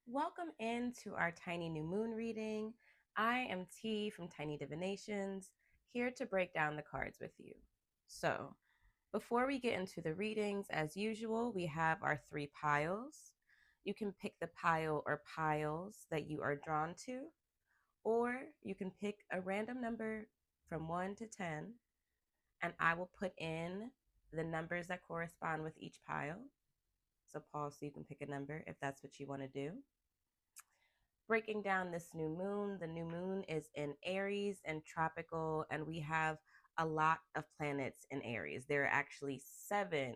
Welcome into our tiny new moon reading. I am T from Tiny Divinations, here to break down the cards with you. So, before we get into the readings, as usual, we have our three piles. You can pick the pile or piles that you are drawn to, or you can pick a random number from 1 to 10, and I will put in the numbers that correspond with each pile. So, pause so you can pick a number if that's what you want to do. Breaking down this new moon. The new moon is in Aries and tropical, and we have a lot of planets in Aries. There are actually 7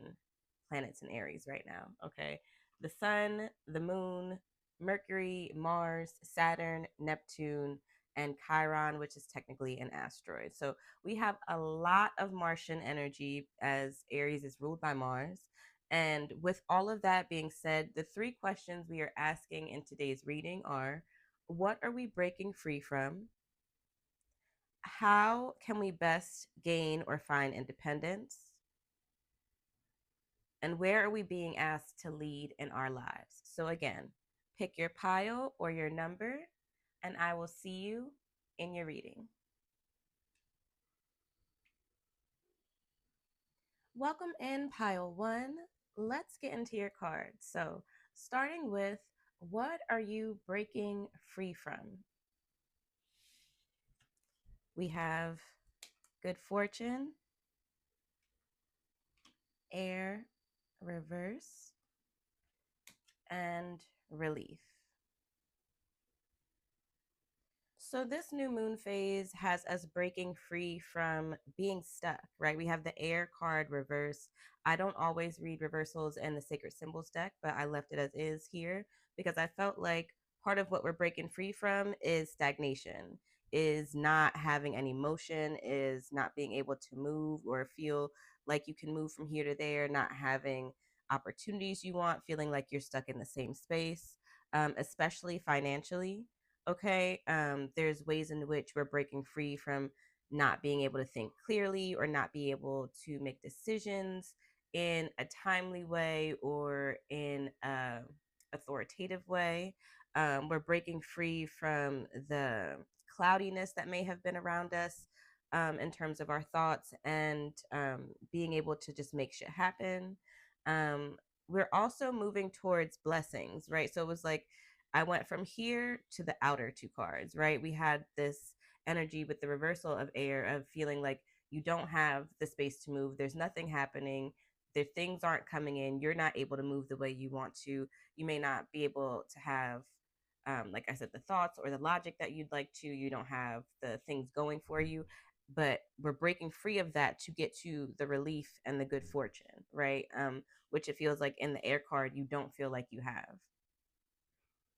planets in Aries right now. Okay. The sun, the moon, Mercury, Mars, Saturn, Neptune, and Chiron, which is technically an asteroid. So we have a lot of Martian energy as Aries is ruled by Mars. And with all of that being said, the 3 questions we are asking in today's reading are: what are we breaking free from? How can we best gain or find independence? And where are we being asked to lead in our lives? So, again, pick your pile or your number, and I will see you in your reading. Welcome in pile 1. Let's get into your cards. So, starting with, what are you breaking free from? We have good fortune, air, reverse, and relief. So this new moon phase has us breaking free from being stuck, right? We have the air card reverse. I don't always read reversals in the sacred symbols deck, but I left it as is here because I felt like part of what we're breaking free from is stagnation, is not having any motion, is not being able to move or feel like you can move from here to there, not having opportunities you want, feeling like you're stuck in the same space, especially financially. Okay, there's ways in which we're breaking free from not being able to think clearly or not be able to make decisions in a timely way or in a authoritative way. We're breaking free from the cloudiness that may have been around us, in terms of our thoughts, and being able to just make shit happen. We're also moving towards blessings, right? So it was like I went from here to the outer 2 cards, right? We had this energy with the reversal of air of feeling like you don't have the space to move. There's nothing happening. The things aren't coming in. You're not able to move the way you want to. You may not be able to have, like I said, the thoughts or the logic that you'd like to. You don't have the things going for you. But we're breaking free of that to get to the relief and the good fortune, right? Which it feels like in the air card, you don't feel like you have.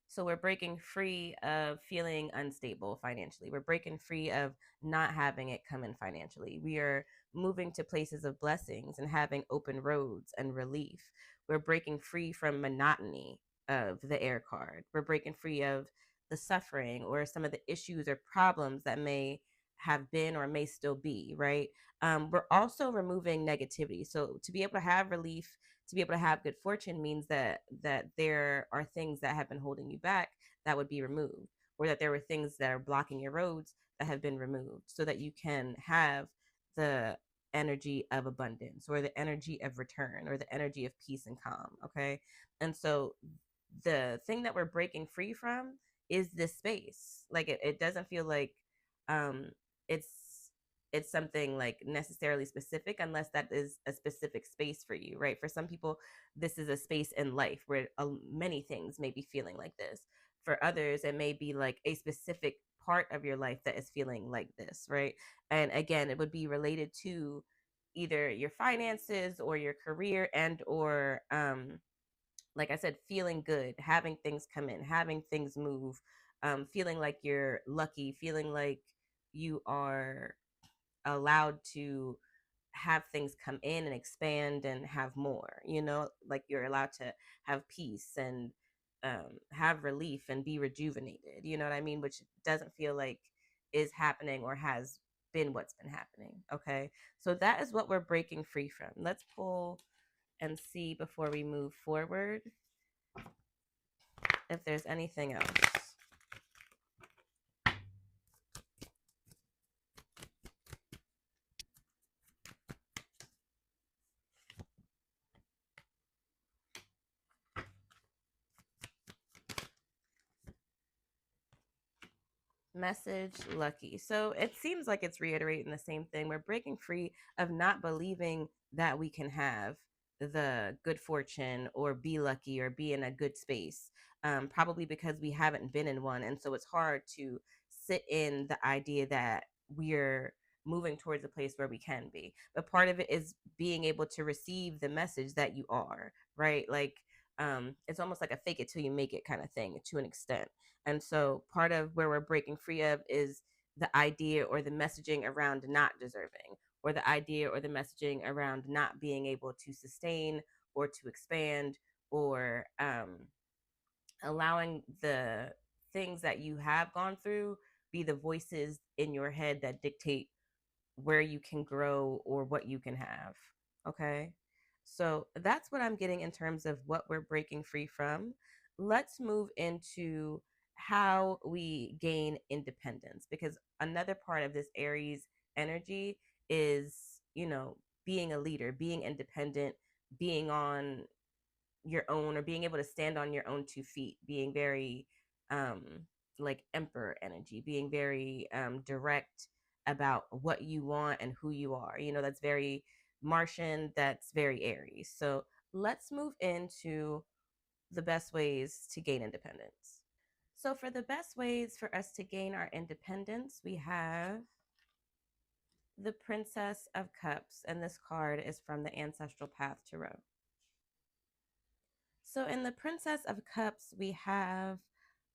So we're breaking free of feeling unstable financially. We're breaking free of not having it come in financially. We are moving to places of blessings and having open roads and relief. We're breaking free from monotony of the air card. We're breaking free of the suffering or some of the issues or problems that may have been or may still be, right? We're also removing negativity. So to be able to have relief, to be able to have good fortune, means that there are things that have been holding you back that would be removed, or that there were things that are blocking your roads that have been removed, so that you can have the energy of abundance or the energy of return or the energy of peace and calm. Okay. And so the thing that we're breaking free from is this space. Like it doesn't feel like um it's it's something like necessarily specific, unless that is a specific space for you, right? For some people, this is a space in life where many things may be feeling like this. For others, it may be like a specific part of your life that is feeling like this, right? And again, it would be related to either your finances or your career, and or like I said, feeling good, having things come in, having things move, feeling like you're lucky, feeling like you are allowed to have things come in and expand and have more, like you're allowed to have peace and have relief and be rejuvenated, you know what I mean? Which doesn't feel like is happening or has been what's been happening. Okay. So that is what we're breaking free from. Let's pull and see before we move forward. if there's anything else. Message lucky. So it seems like it's reiterating the same thing. We're breaking free of not believing that we can have the good fortune or be lucky or be in a good space, probably because we haven't been in one. And so it's hard to sit in the idea that we're moving towards a place where we can be. But part of it is being able to receive the message that you are, right? Like, it's almost like a fake it till you make it kind of thing to an extent. And so part of where we're breaking free of is the idea or the messaging around not deserving, or the idea or the messaging around not being able to sustain or to expand, or allowing the things that you have gone through be the voices in your head that dictate where you can grow or what you can have. Okay. So that's what I'm getting in terms of what we're breaking free from. Let's move into how we gain independence, because another part of this Aries energy is, you know, being a leader, being independent, being on your own, or being able to stand on your own 2 feet, being very um like emperor energy, being very direct about what you want and who you are. You know, that's very Martian, that's very Aries. So let's move into the best ways to gain independence. So for the best ways for us to gain our independence, we have the Princess of Cups, and this card is from the Ancestral Path Tarot. So in the Princess of Cups, we have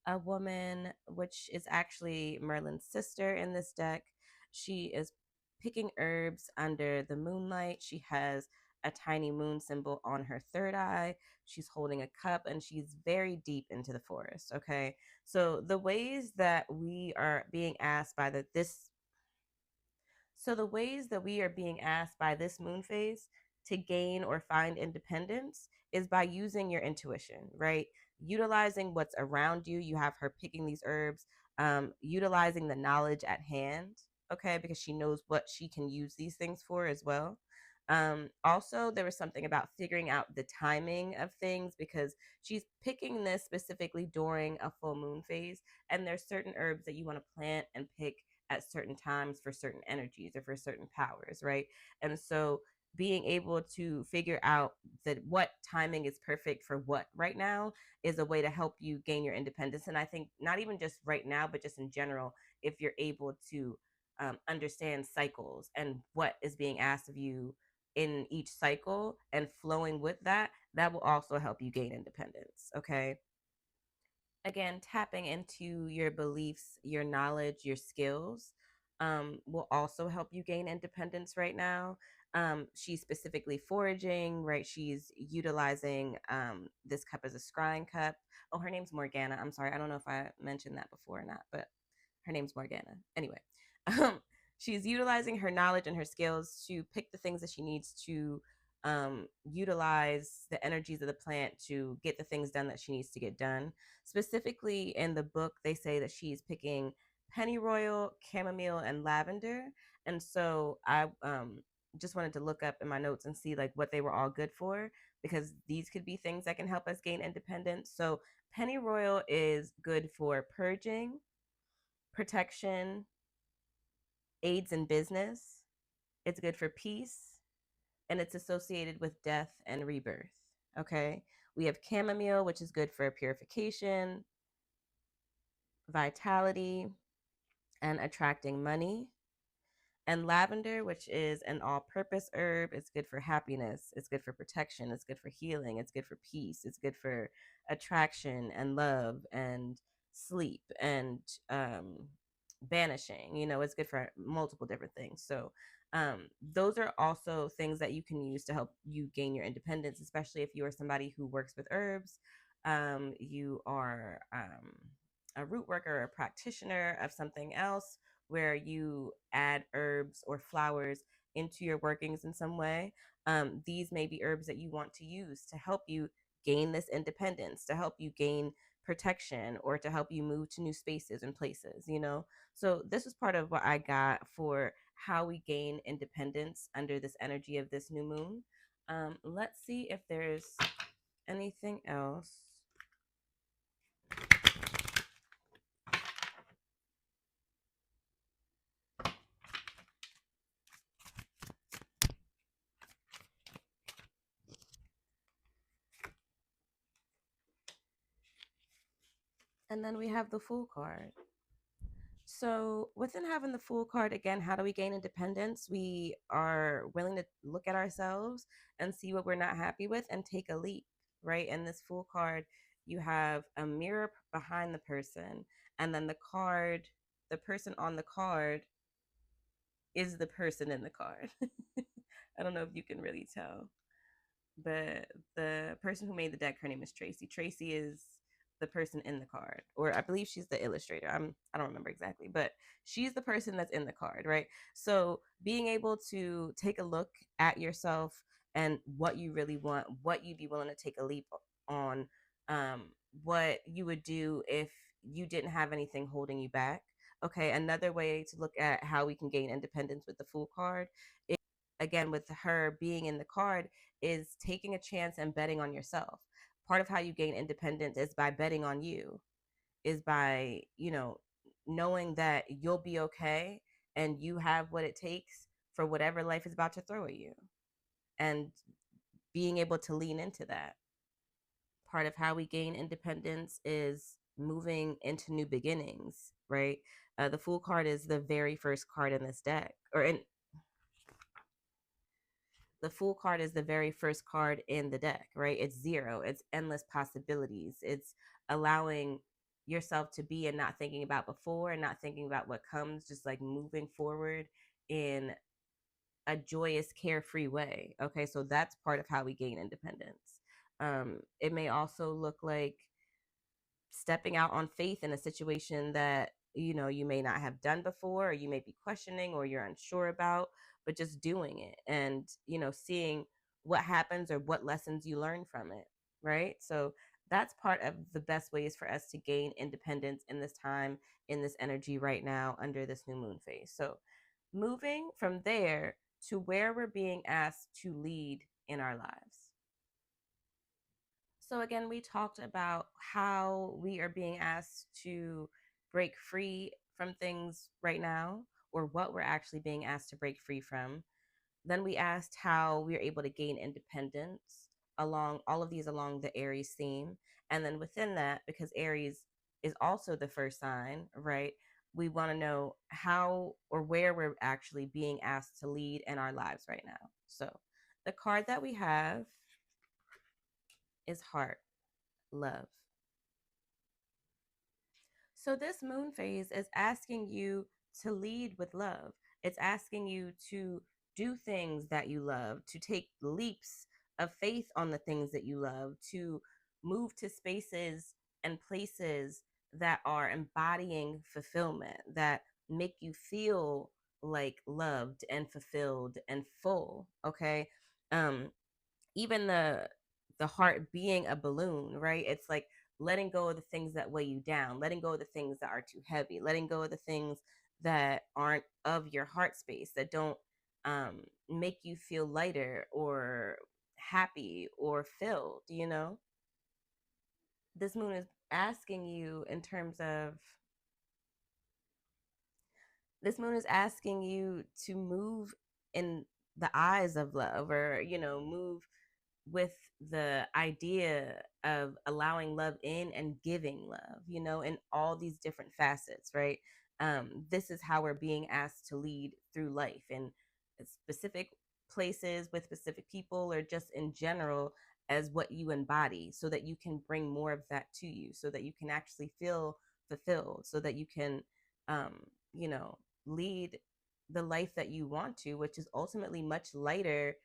a woman, which is actually Merlin's sister in this deck. She is picking herbs under the moonlight. She has a tiny moon symbol on her third eye. She's holding a cup and she's very deep into the forest. Okay. So the ways that we are being asked by the ways that we are being asked by this moon phase to gain or find independence is by using your intuition, right? Utilizing what's around you. You have her picking these herbs, utilizing the knowledge at hand, okay, because she knows what she can use these things for as well. Also, there was something about figuring out the timing of things, because she's picking this specifically during a full moon phase, and there's certain herbs that you want to plant and pick at certain times for certain energies or for certain powers, right? And so being able to figure out that what timing is perfect for what right now is a way to help you gain your independence. And I think not even just right now, but just in general, if you're able to understand cycles and what is being asked of you in each cycle and flowing with that, that will also help you gain independence. Okay. Again, tapping into your beliefs, your knowledge, your skills will also help you gain independence right now. She's specifically foraging, right? She's utilizing this cup as a scrying cup. Oh, her name's Morgana. I'm sorry. I don't know if I mentioned that before or not, but her name's Morgana. Anyway, um, she's utilizing her knowledge and her skills to pick the things that she needs to utilize the energies of the plant to get the things done that she needs to get done. Specifically in the book, they say that she's picking pennyroyal, chamomile, and lavender. And so I just wanted to look up in my notes and see like what they were all good for, because these could be things that can help us gain independence. So pennyroyal is good for purging, protection, aids in business. It's good for peace, and it's associated with death and rebirth. Okay. We have chamomile, which is good for purification, vitality, and attracting money. And lavender, which is an all purpose herb, it's good for happiness, it's good for protection, it's good for healing, it's good for peace, it's good for attraction and love and sleep and banishing. You know, it's good for multiple different things. So those are also things that you can use to help you gain your independence, especially if you are somebody who works with herbs. You are a root worker or a practitioner of something else where you add herbs or flowers into your workings in some way. These may be herbs that you want to use to help you gain this independence, to help you gain protection or to help you move to new spaces and places, you know? So this is part of what I got for how we gain independence under this energy of this new moon. Let's see if there's anything else. And then we have the Fool card. So, within having the Fool card, again, how do we gain independence? We are willing to look at ourselves and see what we're not happy with and take a leap, right? In this Fool card, you have a mirror behind the person, and then the person on the card is the person in the card. I don't know if you can really tell, but the person who made the deck, her name is Tracy. Tracy is the person in the card, or I believe she's the illustrator. I don't remember exactly, but she's the person that's in the card, right? So being able to take a look at yourself and what you really want, what you'd be willing to take a leap on, um, what you would do if you didn't have anything holding you back. Okay, another way to look at how we can gain independence with the Fool card is, again, with her being in the card, is taking a chance and betting on yourself. Part of how you gain independence is by betting on you, is by, knowing that you'll be okay and you have what it takes for whatever life is about to throw at you, and being able to lean into that. Part of how we gain independence is moving into new beginnings, right? The Fool card is the very first card in this deck, or in the Fool card is the very first card in the deck, right? It's zero, it's endless possibilities. It's allowing yourself to be and not thinking about before and not thinking about what comes, just like moving forward in a joyous, carefree way. Okay, so that's part of how we gain independence. It may also look like stepping out on faith in a situation that you may not have done before, or you may be questioning or you're unsure about, but just doing it and seeing what happens or what lessons you learn from it, right? So that's part of the best ways for us to gain independence in this time, in this energy right now under this new moon phase. So moving from there to where we're being asked to lead in our lives. So, again, we talked about how we are being asked to break free from things right now, or what we're actually being asked to break free from. Then we asked how we are able to gain independence along all of these along the Aries theme. And then within that, because Aries is also the first sign, right? We want to know how or where we're actually being asked to lead in our lives right now. So, the card that we have is Heart, Love. So, this moon phase is asking you to lead with love. It's asking you to do things that you love, to take leaps of faith on the things that you love, to move to spaces and places that are embodying fulfillment, that make you feel like loved and fulfilled and full. Okay. Um, Even the heart being a balloon, right? It's like letting go of the things that weigh you down, letting go of the things that are too heavy, letting go of the things that aren't of your heart space, that don't make you feel lighter or happy or filled, This moon is asking you in terms of this moon is asking you to move in the eyes of love, or move with the idea of allowing love in and giving love, in all these different facets, right? This is how we're being asked to lead through life in specific places with specific people, or just in general as what you embody, so that you can bring more of that to you, so that you can actually feel fulfilled, so that you can, um, you know, lead the life that you want to, which is ultimately much lighter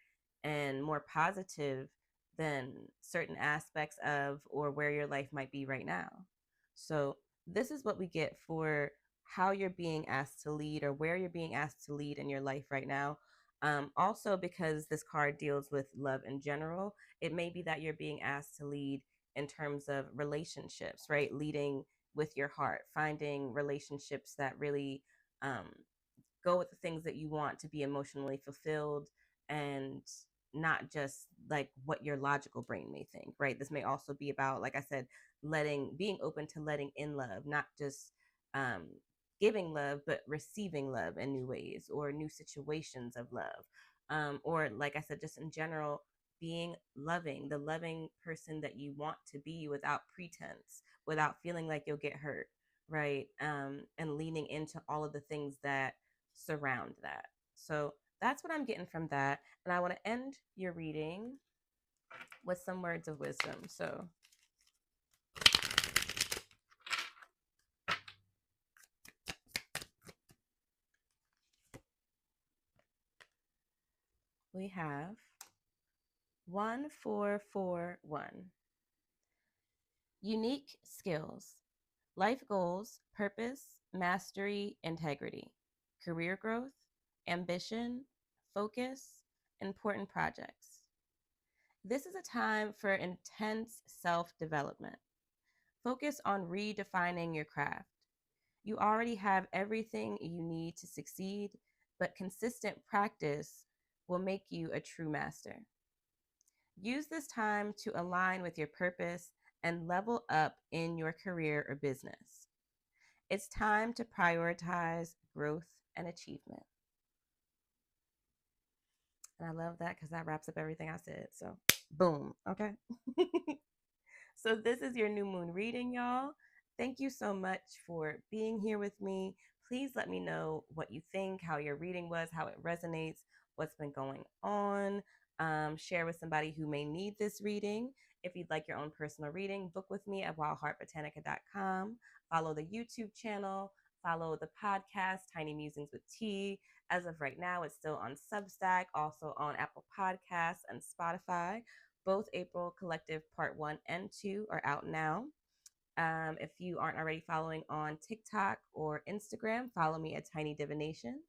and more positive than certain aspects of or where your life might be right now. So, this is what we get for how you're being asked to lead, or where you're being asked to lead in your life right now. Also, because this card deals with love in general, it may be that you're being asked to lead in terms of relationships, right? Leading with your heart, finding relationships that really um, go with the things that you want to be emotionally fulfilled, and not just like what your logical brain may think, right? This may also be about, like I said, being open to letting in love, not just um, giving love, but receiving love in new ways or new situations of love. Or, like I said, just in general, being loving, the loving person that you want to be without pretense, without feeling like you'll get hurt, right? And leaning into all of the things that surround that. So that's what I'm getting from that. And I want to end your reading with some words of wisdom. So we have 1441. Unique skills, life goals, purpose, mastery, integrity, career growth, ambition, focus, important projects. This is a time for intense self development. Focus on redefining your craft. You already have everything you need to succeed, but consistent practice will make you a true master. Use this time to align with your purpose and level up in your career or business. It's time to prioritize growth and achievement. And I love that because that wraps up everything I said. So, boom. Okay. So this is your new moon reading, y'all. Thank you so much for being here with me. Please let me know what you think, how your reading was, how it resonates, what's been going on. Share with somebody who may need this reading. If you'd like your own personal reading, book with me at wildheartbotanica.com. Follow the YouTube channel. Follow the podcast, Tiny Musings with Tea. As of right now, it's still on Substack, also on Apple Podcasts and Spotify. Both April Collective Part 1 and 2 are out now. If you aren't already following on TikTok or Instagram, follow me at Tiny Divinations.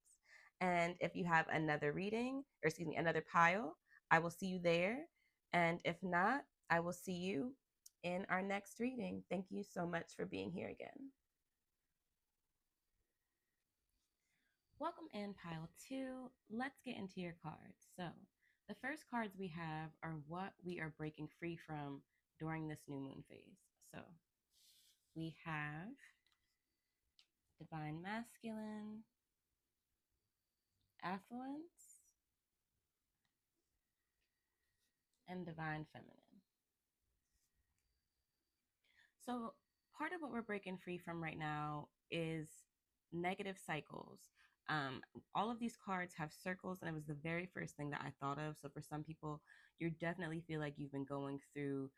And if you have another reading, or excuse me, another pile, I will see you there. And if not, I will see you in our next reading. Thank you so much for being here again. Welcome in pile 2. Let's get into your cards. So, the first cards we have are what we are breaking free from during this new moon phase. So, we have Divine Masculine, Affluence, and Divine Feminine. So, part of what we're breaking free from right now is negative cycles. All of these cards have circles, and it was the very first thing that I thought of. So, for some people, you definitely feel like you've been going through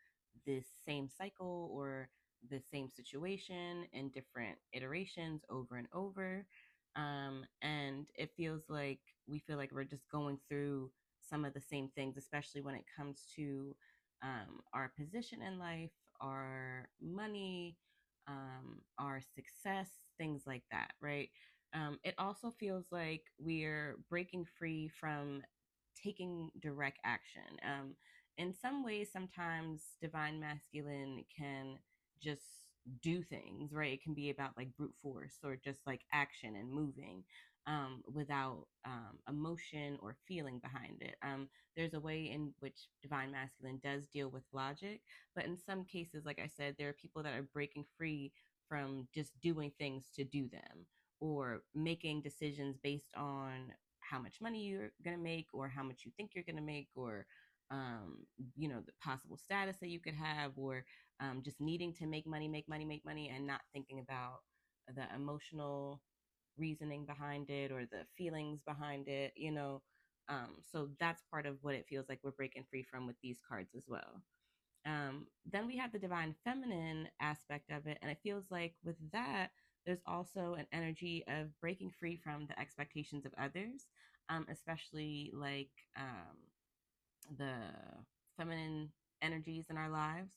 this same cycle or the same situation in different iterations over and over. And it feels like we feel like we're just going through some of the same things, especially when it comes to our position in life, our money, our success, things like that, right? It also feels like we're breaking free from taking direct action. In some ways, sometimes divine masculine can just do things, right? It can be about like brute force or just like action and moving without emotion or feeling behind it. There's a way in which divine masculine does deal with logic, but in some cases, like I said, there are people that are breaking free from just doing things to do them or making decisions based on how much money you're going to make or how much you think you're going to make or the possible status that you could have or just needing to make money and not thinking about the emotional reasoning behind it or the feelings behind it, so that's part of what it feels like we're breaking free from with these cards as well. Then we have the divine feminine aspect of it. And it feels like with that, there's also an energy of breaking free from the expectations of others, especially like the feminine energies in our lives.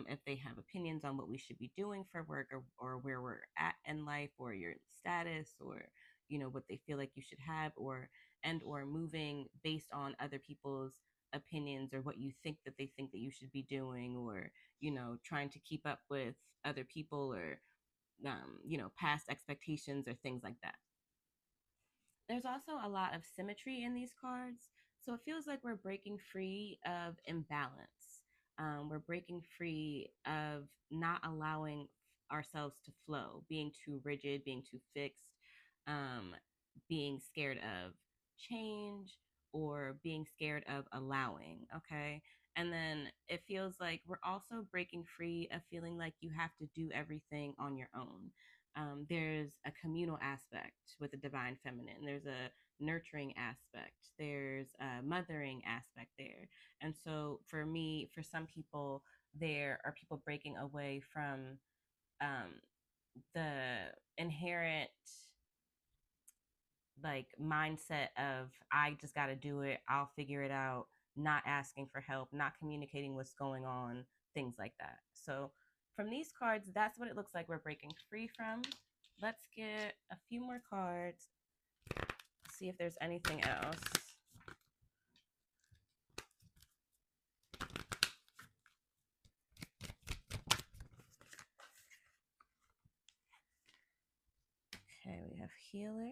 If they have opinions on what we should be doing for work or where we're at in life or your status or what they feel like you should have or moving based on other people's opinions or what you think that they think that you should be doing, or trying to keep up with other people, or past expectations or things like that. There's also a lot of symmetry in these cards. So it feels like we're breaking free of imbalance. We're breaking free of not allowing ourselves to flow, being too rigid, being too fixed, um, being scared of change, or being scared of allowing. Okay. And then it feels like we're also breaking free of feeling like you have to do everything on your own. There's a communal aspect with the divine feminine. There's a nurturing aspect. There's a mothering aspect there. And so for me, for some people, there are people breaking away from um, the inherent like mindset of I just got to do it, I'll figure it out, not asking for help, not communicating what's going on, things like that. So from these cards, that's what it looks like we're breaking free from. Let's get a few more cards, see if there's anything else. Okay, we have healer.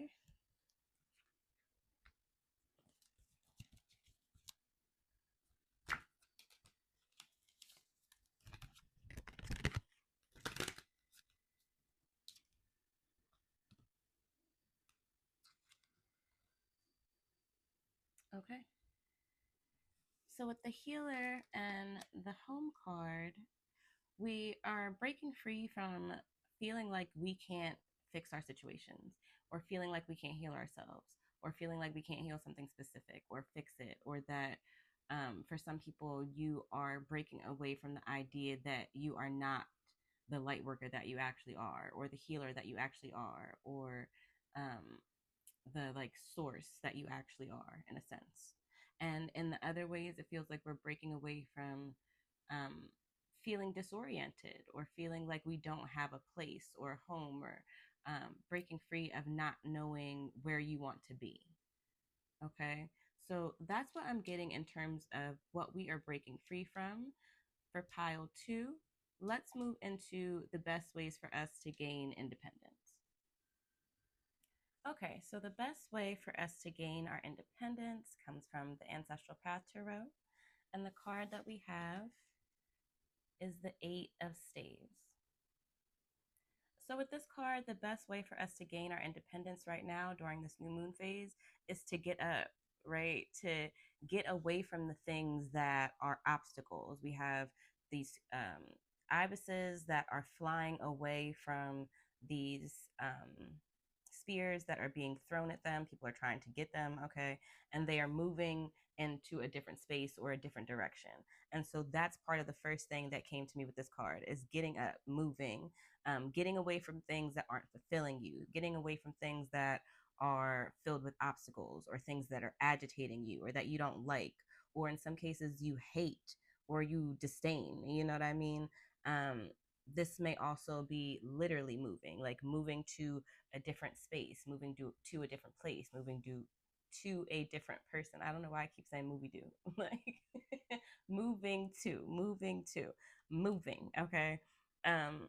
Okay. So with the healer and the home card, we are breaking free from feeling like we can't fix our situations, or feeling like we can't heal ourselves, or feeling like we can't heal something specific or fix it, or that for some people, you are breaking away from the idea that you are not the light worker that you actually are, or the healer that you actually are, or um, the like source that you actually are, in a sense. And in the other ways, it feels like we're breaking away from um, feeling disoriented, or feeling like we don't have a place or a home, or breaking free of not knowing where you want to be. Okay. So that's what I'm getting in terms of what we are breaking free from for pile two. Let's move into the best ways for us to gain independence. Okay, so the best way for us to gain our independence comes from the Ancestral Path Tarot. And the card that we have is the Eight of Staves. So, with this card, the best way for us to gain our independence right now during this new moon phase is to get up, right? To get away from the things that are obstacles. We have these ibises that are flying away from these spears that are being thrown at them. People are trying to get them, okay? And they are moving into a different space or a different direction. And so that's part of the first thing that came to me with this card is getting up, moving, getting away from things that aren't fulfilling you, getting away from things that are filled with obstacles, or things that are agitating you, or that you don't like, or in some cases you hate or you disdain. You know what I mean? This may also be literally moving, like moving to a different space, moving to a different place, moving to a different person. I don't know why I keep saying movie do. Like moving. Okay. Um,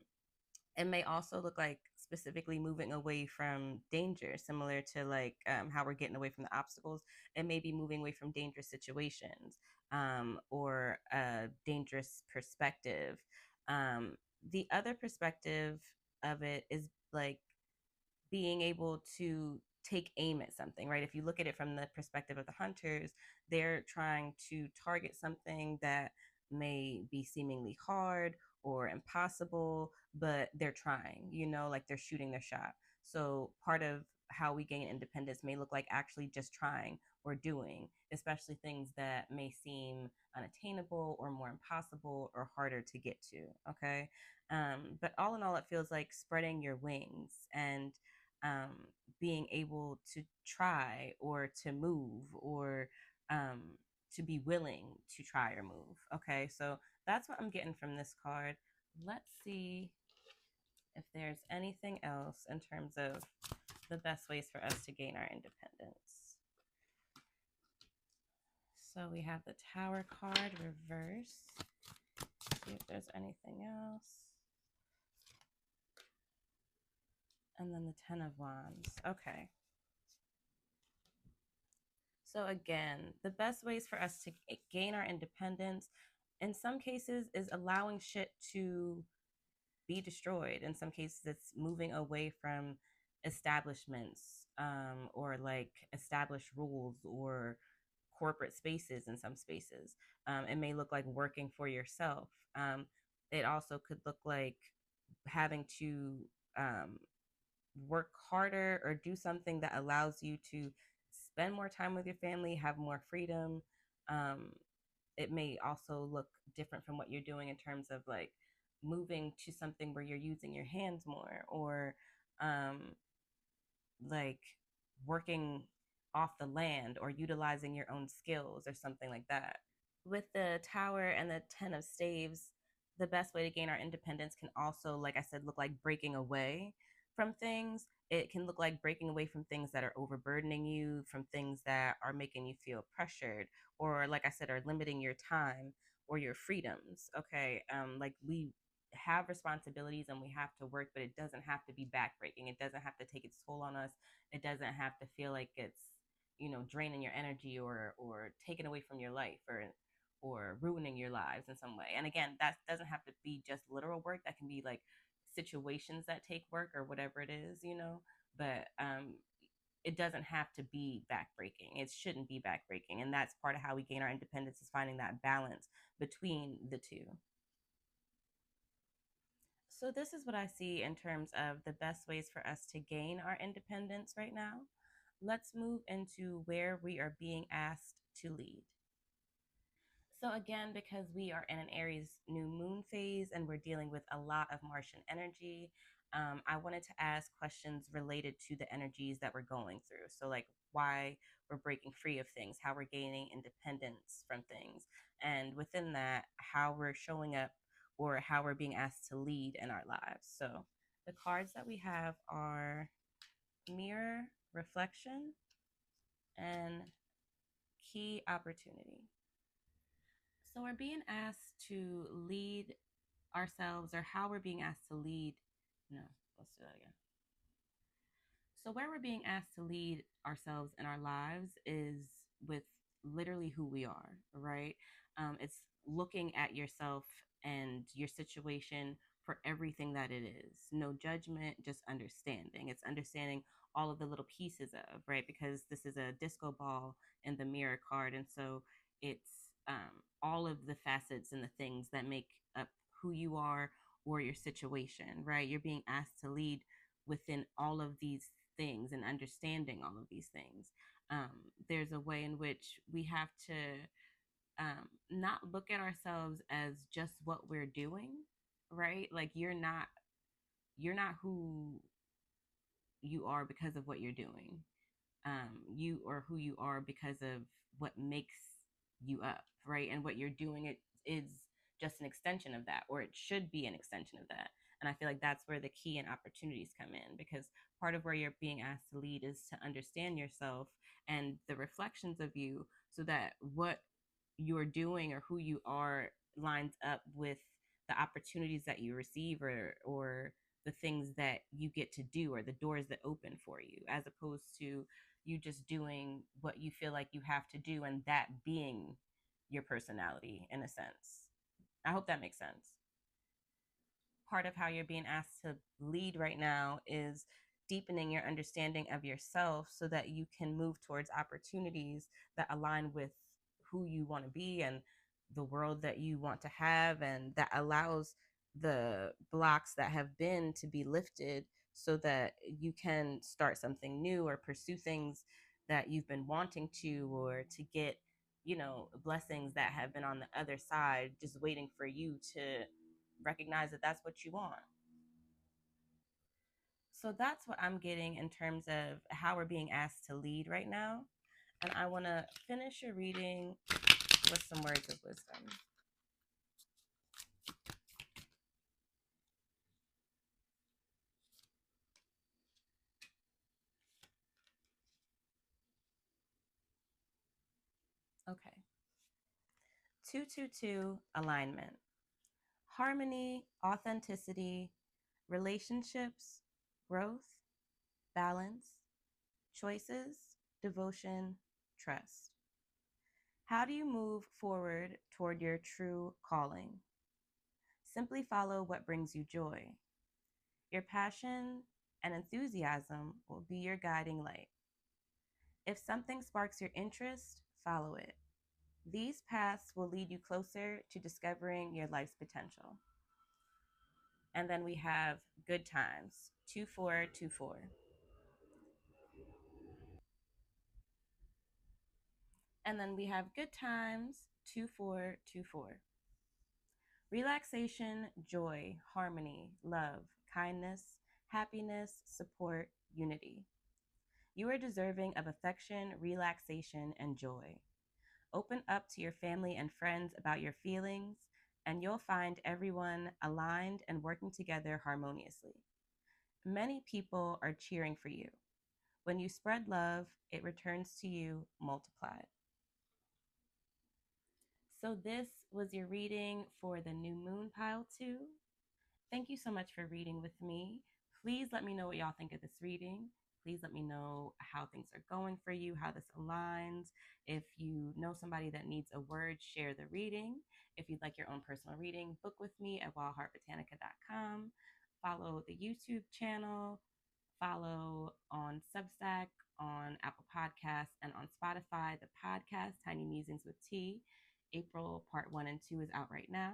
it may also look like specifically moving away from danger, similar to like how we're getting away from the obstacles. It may be moving away from dangerous situations, or a dangerous perspective. The other perspective of it is like being able to take aim at something, right? If you look at it from the perspective of the hunters, they're trying to target something that may be seemingly hard or impossible, but they're trying, like they're shooting their shot. So part of how we gain independence may look like actually just trying or doing, especially things that may seem unattainable or more impossible or harder to get to. Okay. But all in all, it feels like spreading your wings and um, being able to try or to move, or um, to be willing to try or move. Okay, so that's what I'm getting from this card. Let's see if there's anything else in terms of the best ways for us to gain our independence. So we have the Tower card reverse. See if there's anything else. And then the Ten of Wands. Okay. So again, the best ways for us to gain our independence in some cases is allowing shit to be destroyed. In some cases, it's moving away from establishments or like established rules or corporate spaces in some spaces. It may look like working for yourself. It also could look like having to um, work harder or do something that allows you to spend more time with your family, have more freedom. Um, it may also look different from what you're doing in terms of like moving to something where you're using your hands more or um, like working off the land or utilizing your own skills or something like that. With the Tower and the Ten of Staves, the best way to gain our independence can also, like I said, look like breaking away from things. It can look like breaking away from things that are overburdening you, from things that are making you feel pressured, or like I said, are limiting your time or your freedoms. Okay. Like we have responsibilities and we have to work, but it doesn't have to be backbreaking. It doesn't have to take its toll on us. It doesn't have to feel like it's, draining your energy or taking away from your life or ruining your lives in some way. And again, that doesn't have to be just literal work. That can be like situations that take work or whatever it is. But it doesn't have to be backbreaking. It shouldn't be backbreaking. And that's part of how we gain our independence is finding that balance between the two. So this is what I see in terms of the best ways for us to gain our independence right now. Let's move into where we are being asked to lead. So again, because we are in an Aries new moon phase and we're dealing with a lot of Martian energy, I wanted to ask questions related to the energies that we're going through. So like why we're breaking free of things, how we're gaining independence from things, and within that, how we're showing up or how we're being asked to lead in our lives. So the cards that we have are Mirror, Reflection, and Key Opportunity. So we're being asked to lead ourselves, or how we're being asked to lead. No, let's do that again. So, where we're being asked to lead ourselves in our lives is with literally who we are, right? It's looking at yourself and your situation for everything that it is. No judgment, just understanding. It's understanding all of the little pieces of, right? Because this is a disco ball in the mirror card. And so it's all of the facets and the things that make up who you are or your situation, right? You're being asked to lead within all of these things and understanding all of these things. There's a way in which we have to not look at ourselves as just what we're doing, right? Like you're not who you are because of what you're doing. You are who you are because of what makes you up, right? And what you're doing it is just an extension of that, or it should be an extension of that. And I feel like that's where the key and opportunities come in, because part of where you're being asked to lead is to understand yourself and the reflections of you, so that what you're doing or who you are lines up with the opportunities that you receive, or the things that you get to do, or the doors that open for you, as opposed to you just doing what you feel like you have to do and that being your personality in a sense. I hope that makes sense. Part of how you're being asked to lead right now is deepening your understanding of yourself so that you can move towards opportunities that align with who you want to be and the world that you want to have, and that allows the blocks that have been to be lifted so that you can start something new or pursue things that you've been wanting to, or to get blessings that have been on the other side just waiting for you to recognize that that's what you want. So that's what I'm getting in terms of how we're being asked to lead right now. And I want to finish your reading with some words of wisdom. Okay. 222 alignment, harmony, authenticity, relationships, growth, balance, choices, devotion, trust. How do you move forward toward your true calling? Simply follow what brings you joy. Your passion and enthusiasm will be your guiding light. If something sparks your interest, follow it. These paths will lead you closer to discovering your life's potential. And then we have good times, 2424. And then we have good times, 2424. Relaxation, joy, harmony, love, kindness, happiness, support, unity. You are deserving of affection, relaxation, and joy. Open up to your family and friends about your feelings, and you'll find everyone aligned and working together harmoniously. Many people are cheering for you. When you spread love, it returns to you multiplied. So, this was your reading for the new moon pile 2. Thank you so much for reading with me. Please let me know what y'all think of this reading. Please let me know how things are going for you, how this aligns. If you know somebody that needs a word, share the reading. If you'd like your own personal reading, book with me at wildheartbotanica.com. Follow the YouTube channel. Follow on Substack, on Apple Podcasts, and on Spotify. The podcast, Tiny Musings with T. April Part 1 and 2 is out right now.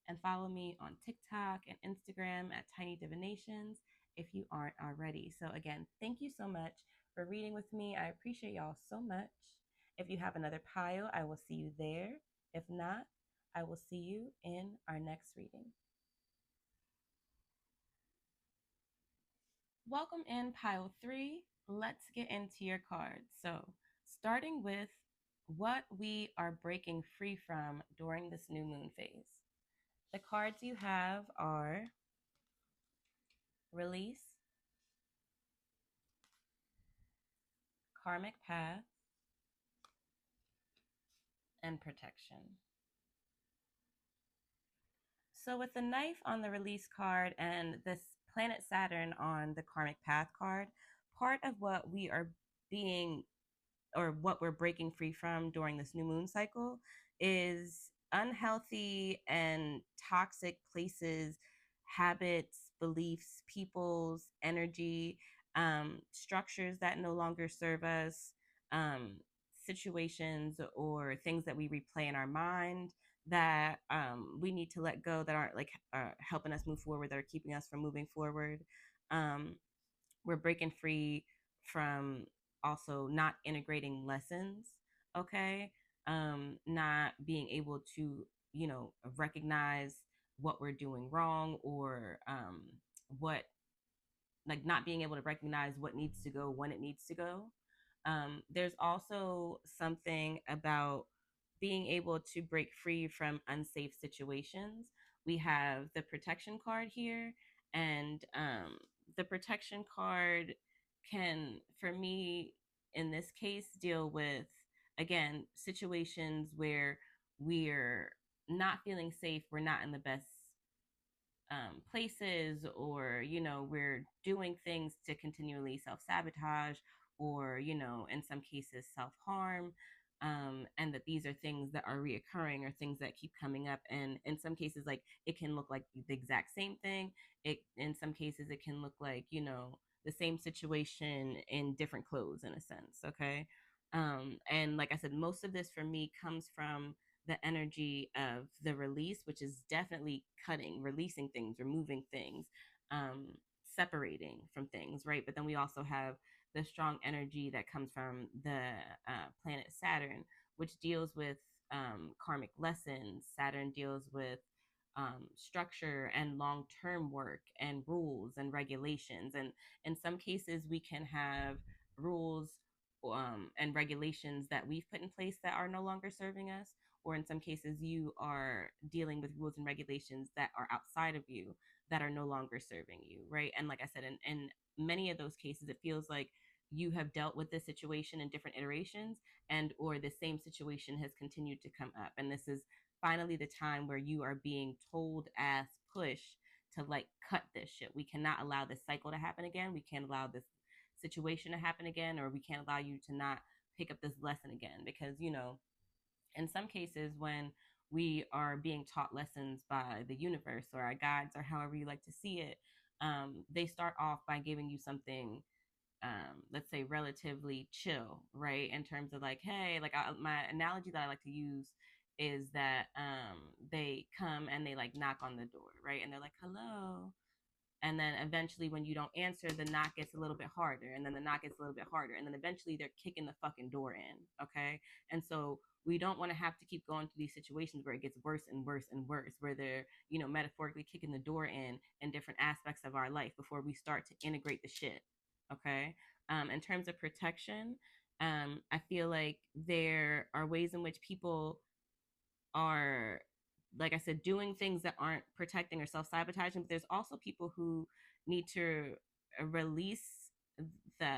And follow me on TikTok and Instagram at Tiny Divinations if you aren't already. So, again, thank you so much for reading with me. I appreciate y'all so much. If you have another pile, I will see you there. If not, I will see you in our next reading. Welcome in pile 3. Let's get into your cards. So, starting with what we are breaking free from during this new moon phase. The cards you have are release, karmic path, and protection. So, with the knife on the release card and this planet Saturn on the karmic path card, part of what we are being or what we're breaking free from during this new moon cycle is unhealthy and toxic places, habits, beliefs, people's energy, structures that no longer serve us, um, situations or things that we replay in our mind that we need to let go that aren't like helping us move forward, that are keeping us from moving forward. Um, we're breaking free from also not integrating lessons, okay, not being able to recognize what we're doing wrong, or what like not being able to recognize what needs to go when it needs to go. There's also something about being able to break free from unsafe situations. We have the protection card here, and the protection card can, for me, in this case, deal with, again, situations where we're not feeling safe, we're not in the best places, or we're doing things to continually self-sabotage, or in some cases self-harm, and that these are things that are reoccurring or things that keep coming up, and in some cases, like, it can look like the exact same thing. It In some cases it can look like the same situation in different clothes, in a sense, okay. And like I said, most of this for me comes from the energy of the release, which is definitely cutting, releasing things, removing things, um, separating from things, right? But then we also have the strong energy that comes from the planet Saturn, which deals with karmic lessons. Saturn deals with structure and long term work and rules and regulations. And in some cases, we can have rules and regulations that we've put in place that are no longer serving us, or in some cases you are dealing with rules and regulations that are outside of you that are no longer serving you, right? And like I said, in many of those cases, it feels like you have dealt with this situation in different iterations, and or the same situation has continued to come up, and this is finally the time where you are being told as push to like cut this shit. We cannot allow this cycle to happen again. We can't allow this situation to happen again, or we can't allow you to not pick up this lesson again. Because, you know, in some cases, when we are being taught lessons by the universe or our guides or however you like to see it, they start off by giving you something, let's say relatively chill, right? In terms of like, hey, like my analogy that I like to use is that they come and they like knock on the door, right? And they're like, hello. And then eventually when you don't answer, the knock gets a little bit harder, and then the knock gets a little bit harder, and then eventually they're kicking the fucking door in. Okay. And so we don't want to have to keep going through these situations where it gets worse and worse and worse, where they're, you know, metaphorically kicking the door in different aspects of our life before we start to integrate the shit. Okay. In terms of protection, I feel like there are ways in which people are, like I said, doing things that aren't protecting or self-sabotaging, but there's also people who need to release the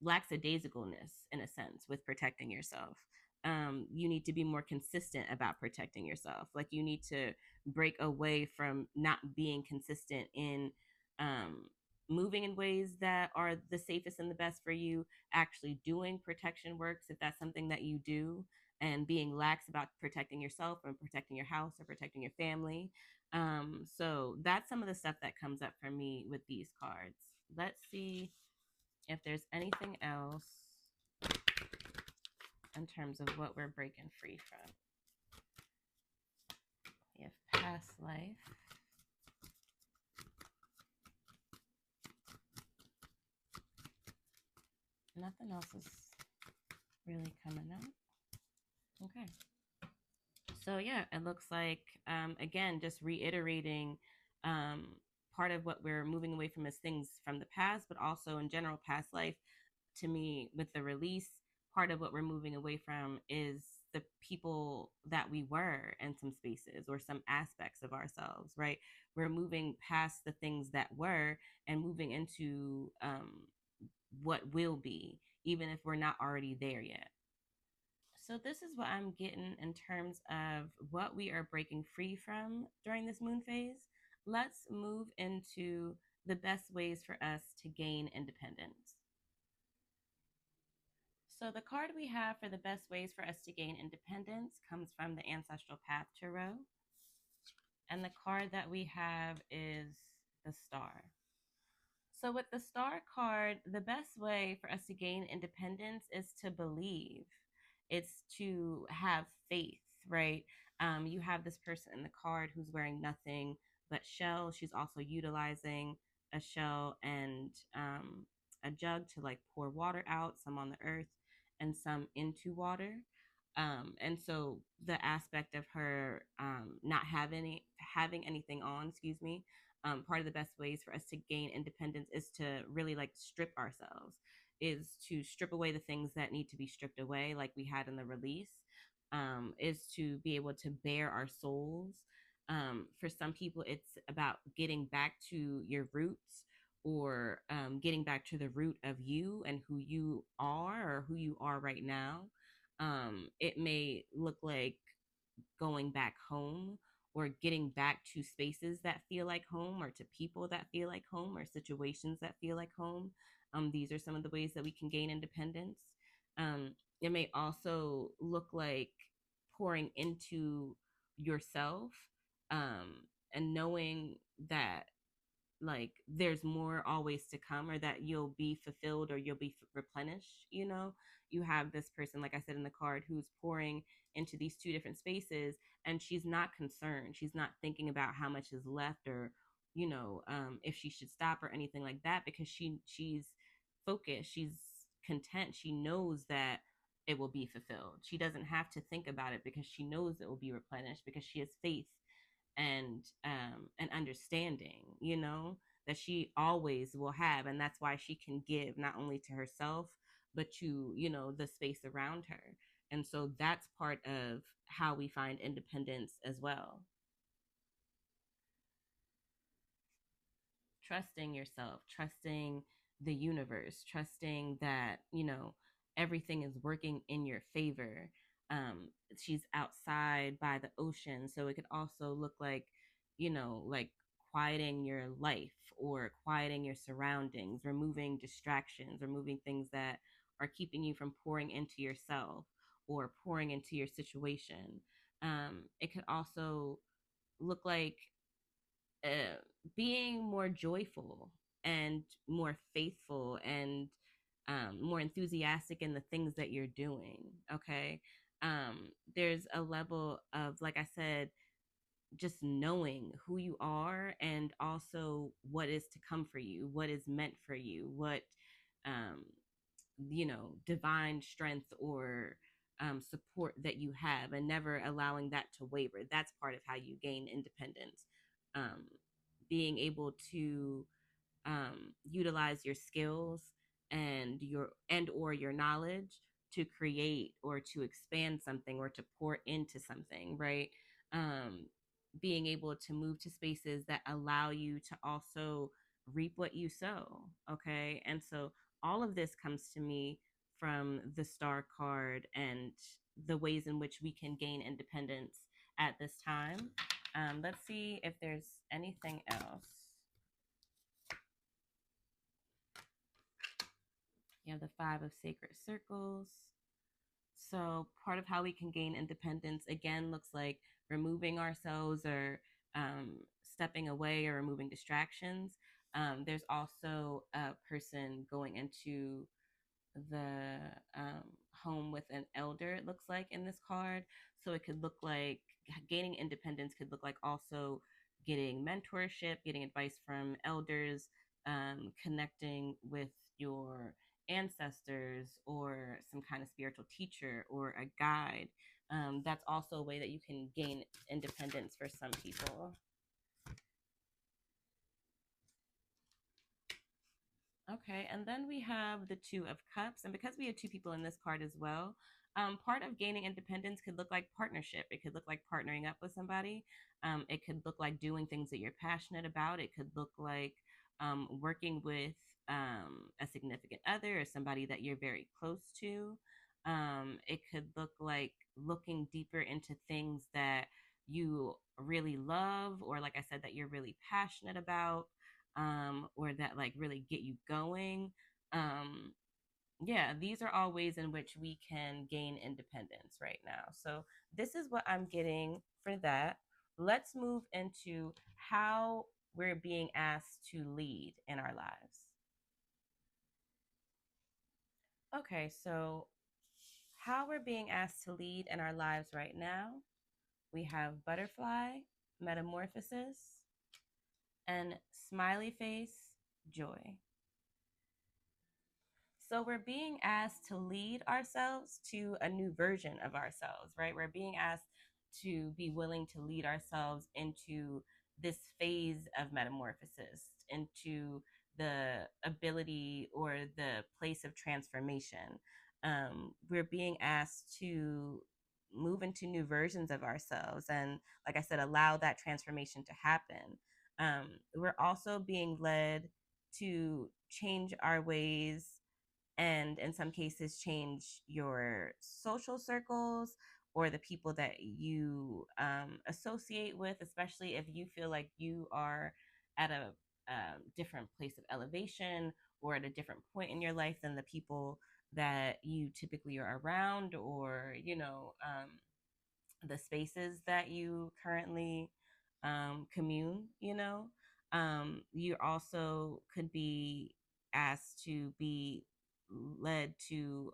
lackadaisicalness in a sense with protecting yourself. You need to be more consistent about protecting yourself. Like you need to break away from not being consistent in um, moving in ways that are the safest and the best for you, actually doing protection works if that's something that you do, and being lax about protecting yourself or protecting your house or protecting your family. So that's some of the stuff that comes up for me with these cards. Let's see if there's anything else in terms of what we're breaking free from. We have past life. Nothing else is really coming up. Okay. So yeah, it looks like again, just reiterating um, part of what we're moving away from is things from the past, but also in general past life. To me, with the release, part of what we're moving away from is the people that we were in some spaces or some aspects of ourselves, right? We're moving past the things that were and moving into what will be, even if we're not already there yet. So, this is what I'm getting in terms of what we are breaking free from during this moon phase. Let's move into the best ways for us to gain independence. So, the card we have for the best ways for us to gain independence comes from the Ancestral Path Tarot. And the card that we have is the Star. So, with the Star card, the best way for us to gain independence is to believe, it's to have faith, right? You have this person in the card who's wearing nothing but shell. She's also utilizing a shell and a jug to like pour water out, some on the earth and some into water. And so the aspect of her not having anything on, excuse me, part of the best ways for us to gain independence is to really like strip ourselves, is to strip away the things that need to be stripped away, like we had in the release, is to be able to bare our souls. For some people, it's about getting back to your roots, or getting back to the root of you and who you are, or who you are right now. It may look like going back home, or getting back to spaces that feel like home, or to people that feel like home, or situations that feel like home. These are some of the ways that we can gain independence. It may also look like pouring into yourself, and knowing that like there's more always to come, or that you'll be fulfilled or you'll be replenished. You know, you have this person, like I said in the card, who's pouring into these two different spaces, and she's not concerned, she's not thinking about how much is left, or you know, if she should stop or anything like that, because she's focused, she's content, she knows that it will be fulfilled. She doesn't have to think about it because she knows it will be replenished, because she has faith and understanding, you know, that she always will have. And that's why she can give not only to herself, but to, you know, the space around her. And so that's part of how we find independence as well. Trusting yourself, trusting the universe, trusting that, you know, everything is working in your favor. She's outside by the ocean, so it could also look like, like quieting your life or quieting your surroundings, removing distractions, removing things that are keeping you from pouring into yourself or pouring into your situation. It could also look like uh, being more joyful and more faithful and more enthusiastic in the things that you're doing. Okay. There's a level of, like I said, just knowing who you are and also what is to come for you, what is meant for you, what, um, divine strength or support that you have, and never allowing that to waver. That's part of how you gain independence. Um, Being able to utilize your skills and or your knowledge to create or to expand something or to pour into something, right? um, Being able to move to spaces that allow you to also reap what you sow. Okay, and so all of this comes to me from the star card and the ways in which we can gain independence at this time. Let's see if there's anything else. You have the Five of Sacred Circles. So, part of how we can gain independence again looks like removing ourselves or stepping away or removing distractions. There's also a person going into the um, home with an elder, it looks like in this card. So it could look like gaining independence, could look like also getting mentorship, getting advice from elders, connecting with your ancestors or some kind of spiritual teacher or a guide. That's also a way that you can gain independence for some people. Okay, and then we have the Two of Cups. And because we have two people in this card as well, part of gaining independence could look like partnership. It could look like partnering up with somebody. It could look like doing things that you're passionate about. It could look like working with a significant other or somebody that you're very close to. It could look like looking deeper into things that you really love, or like I said, that you're really passionate about, or that like really get you going. Um, yeah, these are all ways in which we can gain independence right now. So this is what I'm getting for that. Let's move into how we're being asked to lead in our lives. Okay, so how we're being asked to lead in our lives right now, we have butterfly, metamorphosis, and smiley face, joy. So we're being asked to lead ourselves to a new version of ourselves, right? We're being asked to be willing to lead ourselves into this phase of metamorphosis, into the ability or the place of transformation. We're being asked to move into new versions of ourselves and, like I said, allow that transformation to happen. We're also being led to change our ways and in some cases change your social circles or the people that you associate with, especially if you feel like you are at a different place of elevation or at a different point in your life than the people that you typically are around, or the spaces that you currently commune. You also could be asked to be led to,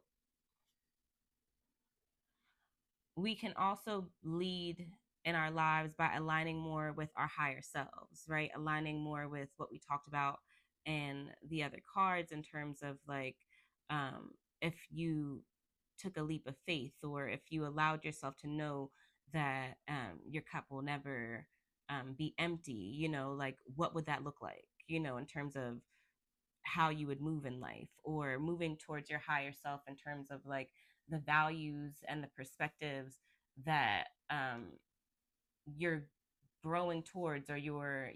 we can also lead in our lives by aligning more with our higher selves, right? Aligning more with what we talked about and the other cards in terms of like, if you took a leap of faith or if you allowed yourself to know that your cup will never be empty, like what would that look like, in terms of how you would move in life, or moving towards your higher self in terms of like the values and the perspectives that you're growing towards or you're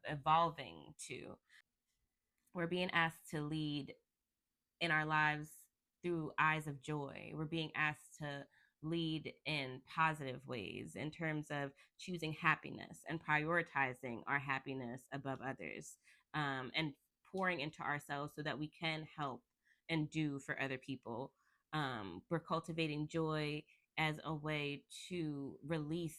evolving to. We're being asked to lead in our lives through eyes of joy. We're being asked to lead in positive ways in terms of choosing happiness and prioritizing our happiness above others, and pouring into ourselves so that we can help and do for other people. We're cultivating joy as a way to release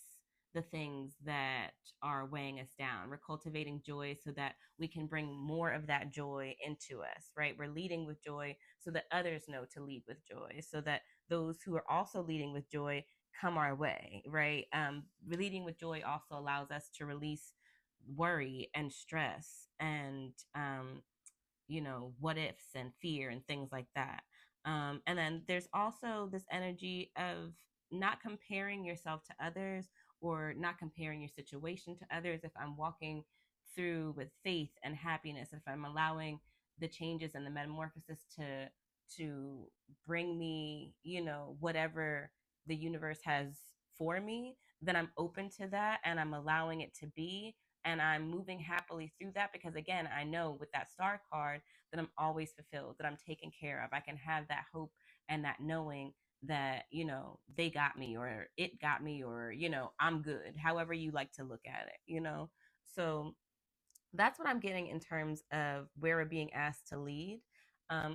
the things that are weighing us down. We're cultivating joy so that we can bring more of that joy into us, right? We're leading with joy so that others know to lead with joy, so that those who are also leading with joy come our way, right? Leading with joy also allows us to release worry and stress and what ifs and fear and things like that. And then there's also this energy of not comparing yourself to others or not comparing your situation to others. If I'm walking through with faith and happiness, if I'm allowing the changes and the metamorphosis to bring me, whatever the universe has for me, then I'm open to that and I'm allowing it to be, and I'm moving happily through that, because again, I know with that star card that I'm always fulfilled, that I'm taken care of. I can have that hope and that knowing that, they got me or it got me, or, I'm good, however you like to look at it. So that's what I'm getting in terms of where we're being asked to lead.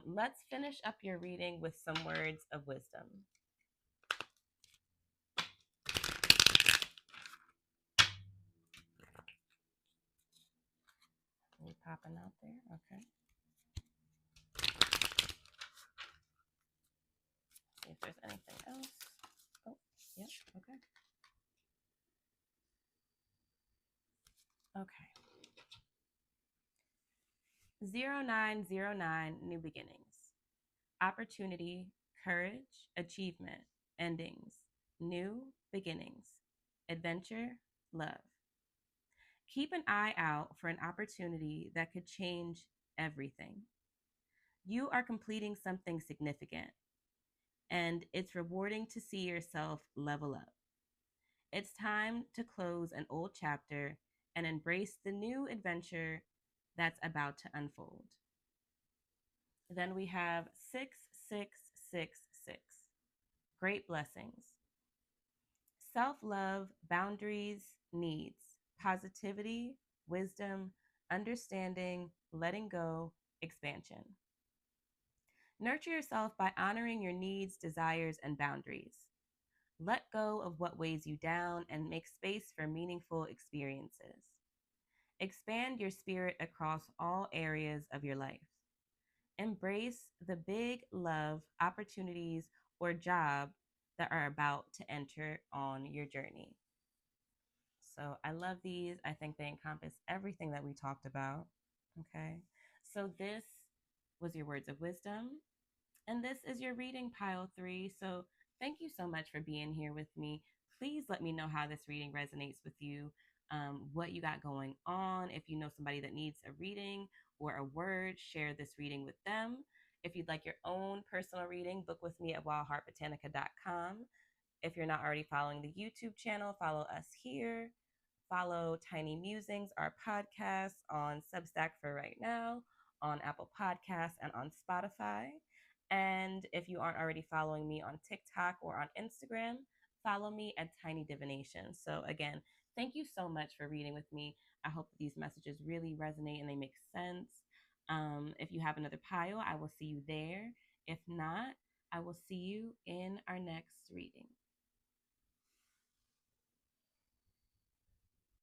Let's finish up your reading with some words of wisdom. Are you popping out there? Okay. See if there's anything else. Oh, yep. Okay. Okay. 0909 New Beginnings. Opportunity, courage, achievement, endings, new beginnings, adventure, love. Keep an eye out for an opportunity that could change everything. You are completing something significant, and it's rewarding to see yourself level up. It's time to close an old chapter and embrace the new adventure that's about to unfold. Then we have 6666. Great blessings. Self love, boundaries, needs, positivity, wisdom, understanding, letting go, expansion. Nurture yourself by honoring your needs, desires, and boundaries. Let go of what weighs you down and make space for meaningful experiences. Expand your spirit across all areas of your life. Embrace the big love, opportunities, or job that are about to enter on your journey. So I love these. I think they encompass everything that we talked about. Okay. So this was your words of wisdom. And this is your reading pile 3. So thank you so much for being here with me. Please let me know how this reading resonates with you, what you got going on. If you know somebody that needs a reading or a word, share this reading with them. If you'd like your own personal reading, book with me at wildheartbotanica.com. If you're not already following the YouTube channel, follow us here. Follow Tiny Musings, our podcast, on Substack for right now, on Apple Podcasts, and on Spotify. And if you aren't already following me on TikTok or on Instagram, follow me at Tiny Divination. So again, thank you so much for reading with me. I hope that these messages really resonate and they make sense. If you have another pile, I will see you there. If not, I will see you in our next reading.